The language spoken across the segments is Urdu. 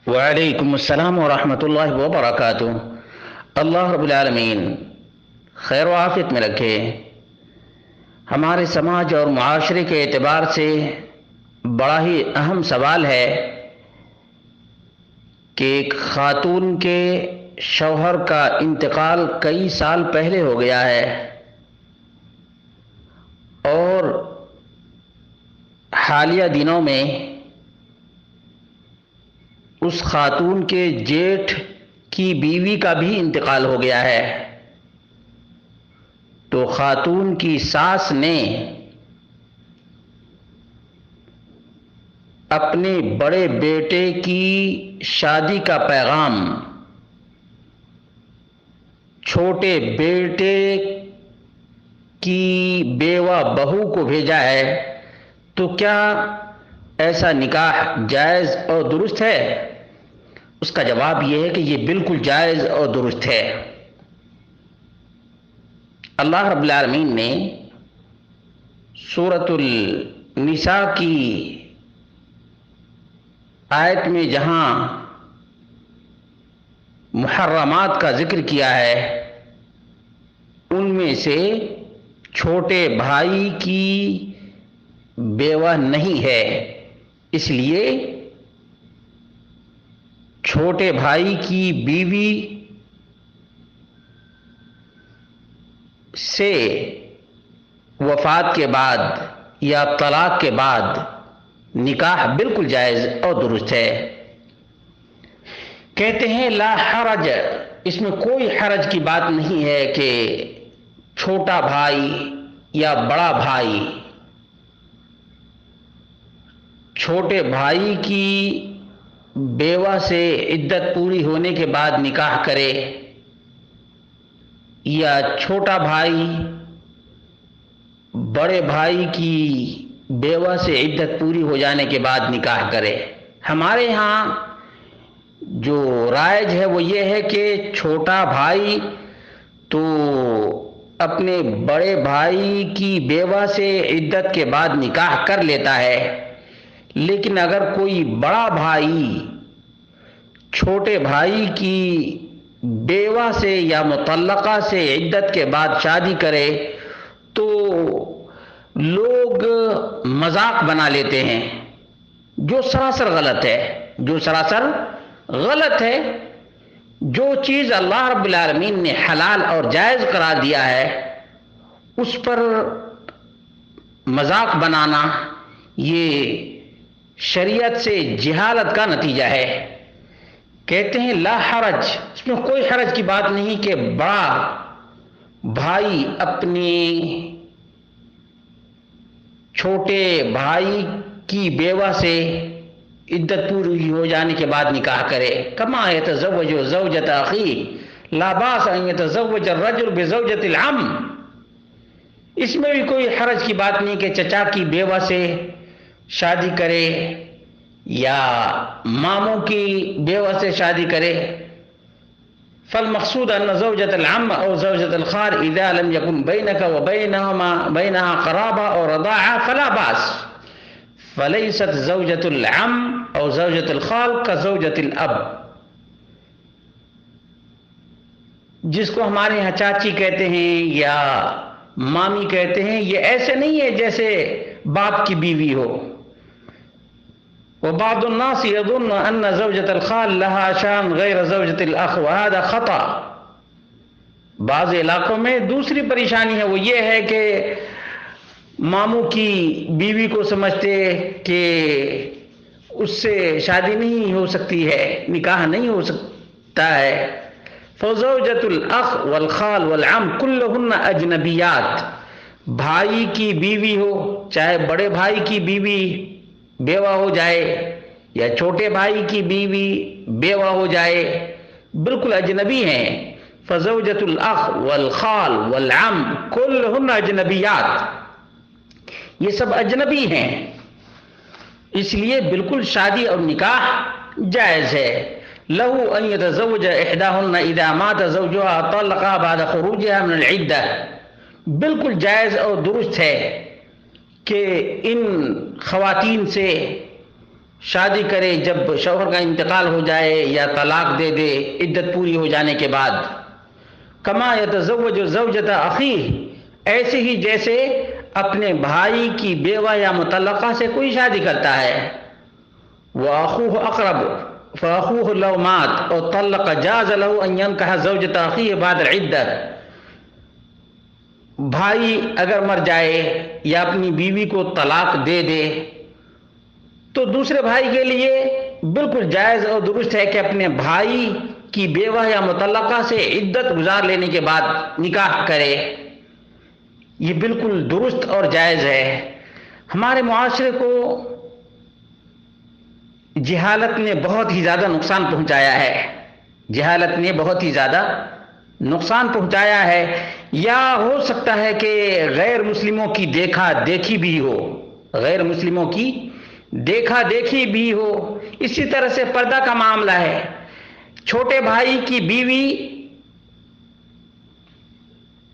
وعلیکم السلام ورحمۃ اللہ وبرکاتہ۔ اللہ رب العالمین خیر و عافیت میں رکھے۔ ہمارے سماج اور معاشرے کے اعتبار سے بڑا ہی اہم سوال ہے کہ ایک خاتون کے شوہر کا انتقال کئی سال پہلے ہو گیا ہے اور حالیہ دنوں میں اس خاتون کے جیٹھ کی بیوی کا بھی انتقال ہو گیا ہے، تو خاتون کی ساس نے اپنے بڑے بیٹے کی شادی کا پیغام چھوٹے بیٹے کی بیوہ بہو کو بھیجا ہے۔ تو کیا ایسا نکاح جائز اور درست ہے؟ اس کا جواب یہ ہے کہ یہ بالکل جائز اور درست ہے۔ اللہ رب العالمین نے سورۃ النساء کی آیت میں جہاں محرمات کا ذکر کیا ہے، ان میں سے چھوٹے بھائی کی بیوہ نہیں ہے، اس لیے چھوٹے بھائی کی بیوی سے وفات کے بعد یا طلاق کے بعد نکاح بالکل جائز اور درست ہے۔ کہتے ہیں لا حرج، اس میں کوئی حرج کی بات نہیں ہے کہ چھوٹا بھائی یا بڑا بھائی چھوٹے بھائی کی بیوہ سے عدت پوری ہونے کے بعد نکاح کرے، یا چھوٹا بھائی بڑے بھائی کی بیوہ سے عدت پوری ہو جانے کے بعد نکاح کرے۔ ہمارے ہاں جو رائج ہے وہ یہ ہے کہ چھوٹا بھائی تو اپنے بڑے بھائی کی بیوہ سے عدت کے بعد نکاح کر لیتا ہے، لیکن اگر کوئی بڑا بھائی چھوٹے بھائی کی بیوہ سے یا مطلقہ سے عدت کے بعد شادی کرے تو لوگ مذاق بنا لیتے ہیں، جو سراسر غلط ہے، جو سراسر غلط ہے۔ جو چیز اللہ رب العالمین نے حلال اور جائز قرار دیا ہے اس پر مذاق بنانا یہ شریعت سے جہالت کا نتیجہ ہے۔ کہتے ہیں لا حرج، اس میں کوئی حرج کی بات نہیں کہ بڑا بھائی اپنی چھوٹے بھائی کی بیوہ سے عدت پوری ہو جانے کے بعد نکاح کرے۔ کما یتزوج زوجۃ اخیہ لا باس ان یتزوج الرجل بزوجۃ العم، اس میں بھی کوئی حرج کی بات نہیں کہ چچا کی بیوہ سے شادی کرے یا ماموں کی بیوہ سے شادی کرے۔ فالمقصود ان زوجۃ العم او زوجۃ الخال اذا لم يكن بينك وبينها قرابة او رضاعة فلا باس، فليست زوجۃ العم او زوجۃ الخال كزوجۃ الاب۔ جس کو ہمارے یہاں چاچی کہتے ہیں یا مامی کہتے ہیں، یہ ایسے نہیں ہے جیسے باپ کی بیوی ہو۔ وبعض الناس يظن ان زوجۃ الخال لها شان غیر زوجۃ الاخ وهذا خطأ۔ بعض علاقوں میں دوسری پریشانی ہے، وہ یہ ہے کہ ماموں کی بیوی کو سمجھتے کہ اس سے شادی نہیں ہو سکتی ہے، نکاح نہیں ہو سکتا ہے۔ فزوجۃ الاخ والخال والعم كلهن اجنبیات، بھائی کی بیوی ہو، چاہے بڑے بھائی کی بیوی بیوہ ہو جائے یا چھوٹے بھائی کی بیوی بیوہ ہو جائے، بالکل اجنبی ہیں۔ فزوجۃ الاخ والخال والعم كلهن اجنبیات، یہ سب اجنبی ہیں، اس لیے بالکل شادی اور نکاح جائز ہے۔ له ان يتزوج احداهن اذا مات زوجها طلقها بعد خروجها من العدة، بالکل جائز اور درست ہے کہ ان خواتین سے شادی کرے جب شوہر کا انتقال ہو جائے یا طلاق دے دے عدت پوری ہو جانے کے بعد، کما یتزوج زوجۃ اخیہ، ایسے ہی جیسے اپنے بھائی کی بیوہ یا مطلقہ سے کوئی شادی کرتا ہے، وَأَخُوهُ أَقْرَبُ فَأَخُوهُ لَوْ مَاتَ أَوْ طَلَّقَ جَازَ لَهُ أَنْ يَنْكِحَ زَوْجَةَ أَخِيهِ بَعْدَ الْعِدَّةِ، بھائی اگر مر جائے یا اپنی بیوی کو طلاق دے دے تو دوسرے بھائی کے لیے بالکل جائز اور درست ہے کہ اپنے بھائی کی بیوہ یا مطلقہ سے عدت گزار لینے کے بعد نکاح کرے، یہ بالکل درست اور جائز ہے۔ ہمارے معاشرے کو جہالت نے بہت ہی زیادہ نقصان پہنچایا ہے، جہالت نے بہت ہی زیادہ نقصان پہنچایا ہے، یا ہو سکتا ہے کہ غیر مسلموں کی دیکھا دیکھی بھی ہو، غیر مسلموں کی دیکھا دیکھی بھی ہو۔ اسی طرح سے پردہ کا معاملہ ہے، چھوٹے بھائی کی بیوی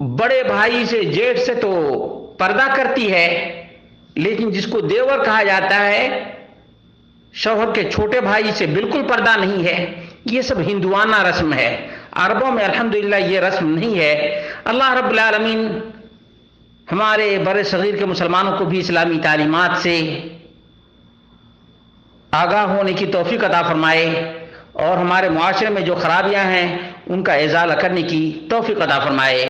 بڑے بھائی سے جیٹھ سے تو پردہ کرتی ہے، لیکن جس کو دیور کہا جاتا ہے شوہر کے چھوٹے بھائی سے بالکل پردہ نہیں ہے۔ یہ سب ہندوانہ رسم ہے، عربوں میں الحمدللہ یہ رسم نہیں ہے۔ اللہ رب العالمین ہمارے بر صغیر کے مسلمانوں کو بھی اسلامی تعلیمات سے آگاہ ہونے کی توفیق عطا فرمائے، اور ہمارے معاشرے میں جو خرابیاں ہیں ان کا ازالہ کرنے کی توفیق عطا فرمائے۔